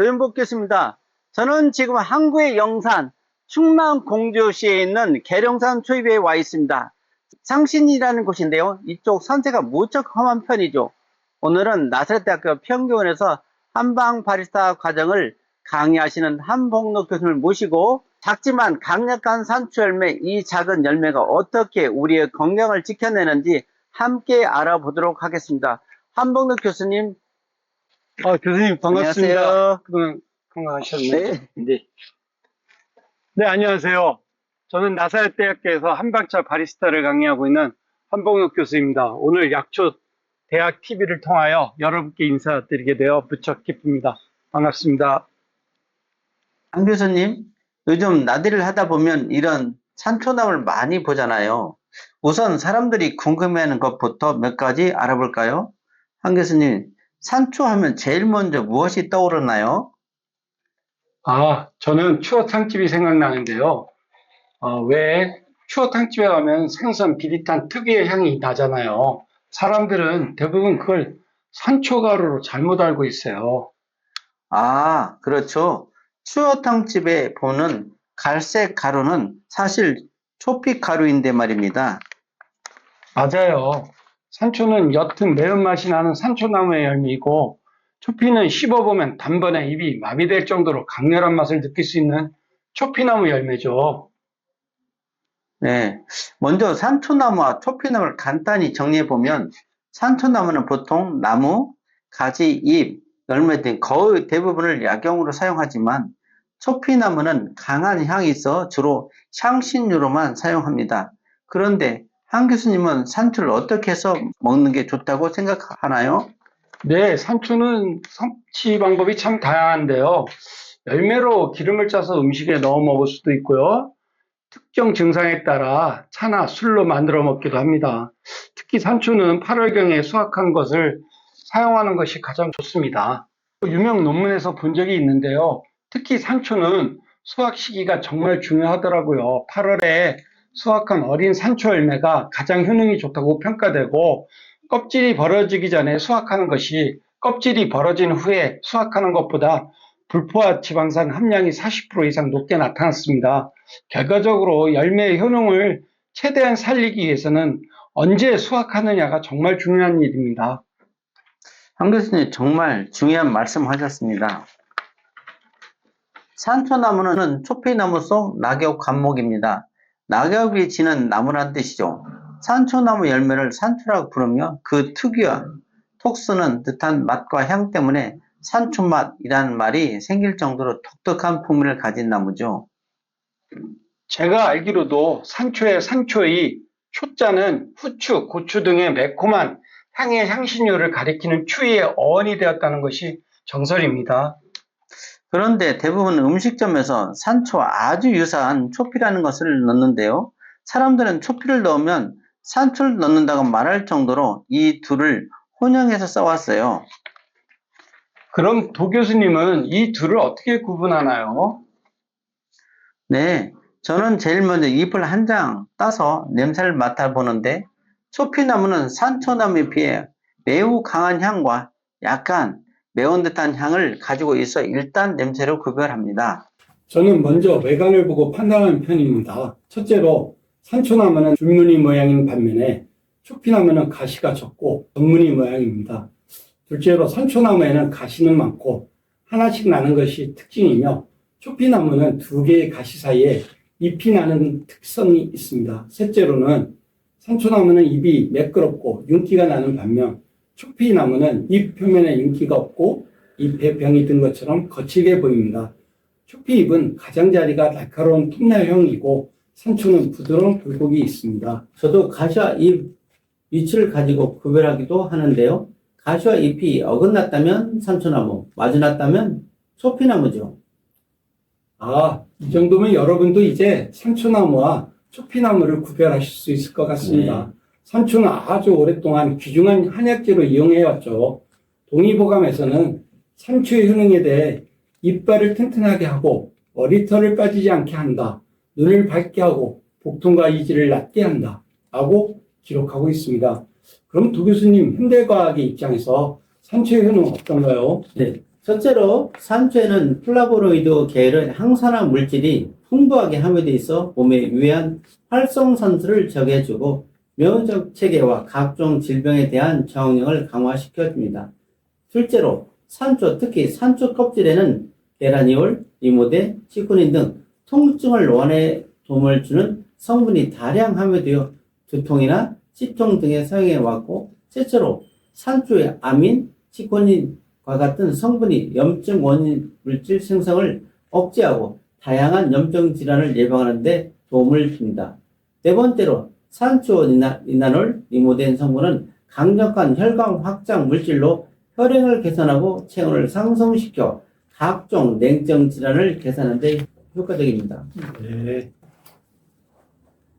도윤복 교수입니다. 저는 지금 항구의 영산, 충남 공주시에 있는 계룡산 초입에 와 있습니다. 상신이라는 곳인데요. 이쪽 산세가 무척 험한 편이죠. 오늘은 나사렛대학교 평교원에서 한방 바리스타 과정을 강의하시는 한복록 교수님을 모시고 작지만 강력한 산초 열매, 이 작은 열매가 어떻게 우리의 건강을 지켜내는지 함께 알아보도록 하겠습니다. 한복록 교수님. 교수님 반갑습니다. 안녕하세요. 그동안 건강하셨나요? 네. 네. 네, 안녕하세요. 저는 나사렛대학교에서 한방차 바리스타를 강의하고 있는 한복록 교수입니다. 오늘 약초 대학 TV를 통하여 여러분께 인사드리게 되어 무척 기쁩니다. 반갑습니다. 한 교수님, 요즘 나들이를 하다 보면 이런 산초나무를 많이 보잖아요. 우선 사람들이 궁금해하는 것부터 몇 가지 알아볼까요? 한 교수님, 산초 하면 제일 먼저 무엇이 떠오르나요? 저는 추어탕집이 생각나는데요. 왜 추어탕집에 가면 생선 비릿한 특유의 향이 나잖아요. 사람들은 대부분 그걸 산초가루로 잘못 알고 있어요. 그렇죠. 추어탕집에 보는 갈색 가루는 사실 초피 가루인데 말입니다. 맞아요. 산초는 옅은 매운맛이 나는 산초나무의 열매이고, 초피는 씹어보면 단번에 입이 마비될 정도로 강렬한 맛을 느낄 수 있는 초피나무 열매죠. 네. 먼저 산초나무와 초피나무를 간단히 정리해보면 산초나무는 보통 나무, 가지, 잎, 열매 등 거의 대부분을 약용으로 사용하지만 초피나무는 강한 향이 있어 주로 향신료로만 사용합니다. 그런데 한 교수님은 산초를 어떻게 해서 먹는 게 좋다고 생각하나요? 네, 산초는 섭취 방법이 참 다양한데요. 열매로 기름을 짜서 음식에 넣어 먹을 수도 있고요. 특정 증상에 따라 차나 술로 만들어 먹기도 합니다. 특히 산초는 8월경에 수확한 것을 사용하는 것이 가장 좋습니다. 유명 논문에서 본 적이 있는데요. 특히 산초는 수확 시기가 정말 중요하더라고요. 8월에 수확한 어린 산초 열매가 가장 효능이 좋다고 평가되고, 껍질이 벌어지기 전에 수확하는 것이 껍질이 벌어진 후에 수확하는 것보다 불포화 지방산 함량이 40% 이상 높게 나타났습니다. 결과적으로 열매의 효능을 최대한 살리기 위해서는 언제 수확하느냐가 정말 중요한 일입니다. 한 교수님 정말 중요한 말씀 하셨습니다. 산초나무는 초피나무 속 낙엽 관목입니다. 낙엽이 지는 나무란 뜻이죠. 산초나무 열매를 산초라고 부르며 그 특유한 톡 쏘는 듯한 맛과 향 때문에 산초맛이라는 말이 생길 정도로 독특한 풍미를 가진 나무죠. 제가 알기로도 산초의 산초의 초자는 후추, 고추 등의 매콤한 향의 향신료를 가리키는 추위의 어원이 되었다는 것이 정설입니다. 그런데 대부분 음식점에서 산초와 아주 유사한 초피라는 것을 넣는데요. 사람들은 초피를 넣으면 산초를 넣는다고 말할 정도로 이 둘을 혼용해서 써왔어요. 그럼 도 교수님은 이 둘을 어떻게 구분하나요? 네, 저는 제일 먼저 잎을 한 장 따서 냄새를 맡아보는데 초피나무는 산초나무에 비해 매우 강한 향과 약간 매운 듯한 향을 가지고 있어 일단 냄새로 구별합니다. 저는 먼저 외관을 보고 판단하는 편입니다. 첫째로 산초나무는 줄무늬 모양인 반면에 초피나무는 가시가 적고 전무늬 모양입니다. 둘째로 산초나무에는 가시는 많고 하나씩 나는 것이 특징이며, 초피나무는 두 개의 가시 사이에 잎이 나는 특성이 있습니다. 셋째로는 산초나무는 잎이 매끄럽고 윤기가 나는 반면, 초피나무는 잎 표면에 윤기가 없고 잎에 병이 든 것처럼 거칠게 보입니다. 초피잎은 가장자리가 날카로운 톱날형이고 산초는 부드러운 굴곡이 있습니다. 저도 가시와 잎 위치를 가지고 구별하기도 하는데요. 가시와 잎이 어긋났다면 산초나무, 마주났다면 초피나무죠. 이 정도면 여러분도 이제 산초나무와 초피나무를 구별하실 수 있을 것 같습니다. 산초는 아주 오랫동안 귀중한 한약재로 이용해왔죠. 동의보감에서는 산초의 효능에 대해 이빨을 튼튼하게 하고 머리털을 빠지지 않게 한다, 눈을 밝게 하고 복통과 이지를 낫게 한다 라고 기록하고 있습니다. 그럼 도 교수님, 현대과학의 입장에서 산초의 효능은 어떤가요? 네, 첫째로 산초에는 플라보노이드 계열의 항산화 물질이 풍부하게 함유되어 있어 몸에 유해한 활성산소를 저해주고 면역 체계와 각종 질병에 대한 저항력을 강화시켜줍니다. 둘째로 산초, 특히 산초 껍질에는 게라니올, 리모데, 치쿠닌 등 통증을 완화에 도움을 주는 성분이 다량 함유되어 두통이나 치통 등에 사용해 왔고, 셋째로 산초의 아민, 치코닌과 같은 성분이 염증 원인 물질 생성을 억제하고 다양한 염증 질환을 예방하는 데 도움을 줍니다. 네 번째로 산초 리나놀, 리모덴 성분은 강력한 혈관 확장 물질로 혈행을 개선하고 체온을 상승시켜 각종 냉증 질환을 개선하는 데 효과적입니다.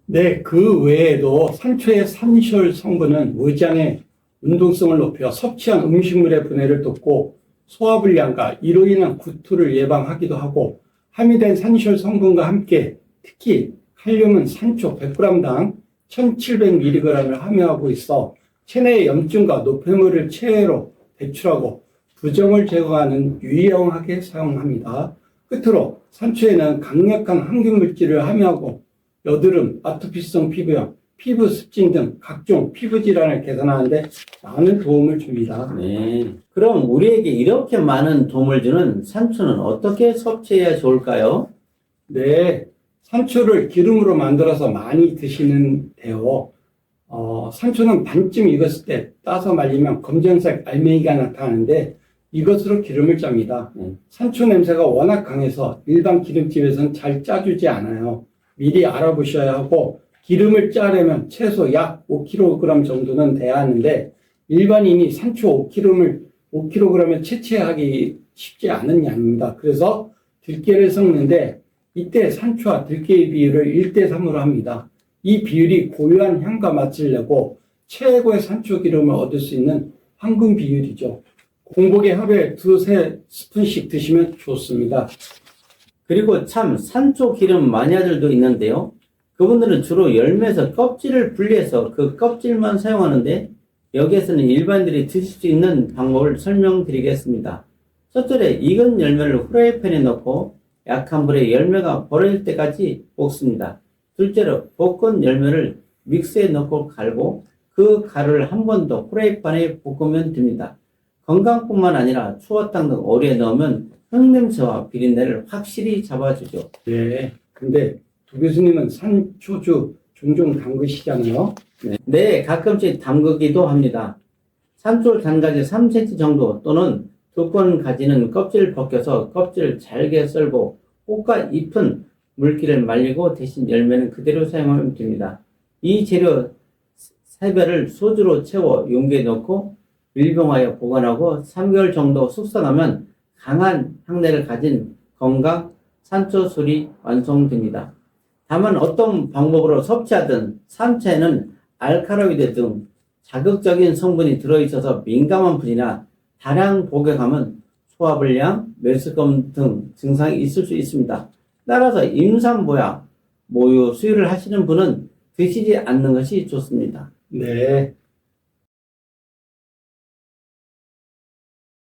네, 그 외에도 산초의 산시올 성분은 위장의 운동성을 높여 섭취한 음식물의 분해를 돕고 소화불량과 이로 인한 구토를 예방하기도 하고, 함유된 산시올 성분과 함께 특히 칼륨은 산초 100g당 1700mg을 함유하고 있어 체내의 염증과 노폐물을 체외로 배출하고 부종을 제거하는 유용하게 사용합니다. 끝으로 산초에는 강력한 항균 물질을 함유하고 여드름, 아토피성 피부염, 피부 습진 등 각종 피부 질환을 개선하는 데 많은 도움을 줍니다. 네. 그럼 우리에게 이렇게 많은 도움을 주는 산초는 어떻게 섭취해야 좋을까요? 네, 산초를 기름으로 만들어서 많이 드시는데요. 산초는 반쯤 익었을 때 따서 말리면 검정색 알맹이가 나타나는데 이것으로 기름을 짭니다. 산초 냄새가 워낙 강해서 일반 기름집에서는 잘 짜주지 않아요. 미리 알아보셔야 하고, 기름을 짜려면 최소 약 5kg 정도는 돼야 하는데 일반인이 산초 5kg을 채취하기 쉽지 않은 양입니다. 그래서 들깨를 섞는데 이때 산초와 들깨의 비율을 1대3으로 합니다. 이 비율이 고유한 향과 맛을 내고 최고의 산초 기름을 얻을 수 있는 황금 비율이죠. 공복에 하루에 2-3스푼씩 드시면 좋습니다. 그리고 참 산초 기름 마니아들도 있는데요. 그분들은 주로 열매에서 껍질을 분리해서 그 껍질만 사용하는데, 여기에서는 일반인들이 드실 수 있는 방법을 설명드리겠습니다. 첫째로 익은 열매를 후라이팬에 넣고 약한 불에 열매가 버려질 때까지 볶습니다. 둘째로 볶은 열매를 믹스에 넣고 갈고 그 가루를 한 번 더 후라이팬에 볶으면 됩니다. 건강뿐만 아니라 추어탕 등 오래 넣으면 흙냄새와 비린내를 확실히 잡아주죠. 네, 근데 두 교수님은 산초주 종종 담그시잖아요. 네, 가끔씩 담그기도 합니다. 산초 단가지 3cm 정도 또는 두꺼운 가지는 껍질을 벗겨서 껍질을 잘게 썰고 꽃과 잎은 물기를 말리고 대신 열매는 그대로 사용하면 됩니다. 이 재료 3배를 소주로 채워 용기에 넣고 밀봉하여 보관하고 3개월 정도 숙성하면 강한 향내를 가진 건강 산초술이 완성됩니다. 다만 어떤 방법으로 섭취하든 산초에는 알칼로이드 등 자극적인 성분이 들어있어서 민감한 분이나 다량 복용하면 소화불량, 메스꺼움 등 증상이 있을 수 있습니다. 따라서 임산부야 모유 수유를 하시는 분은 드시지 않는 것이 좋습니다. 네,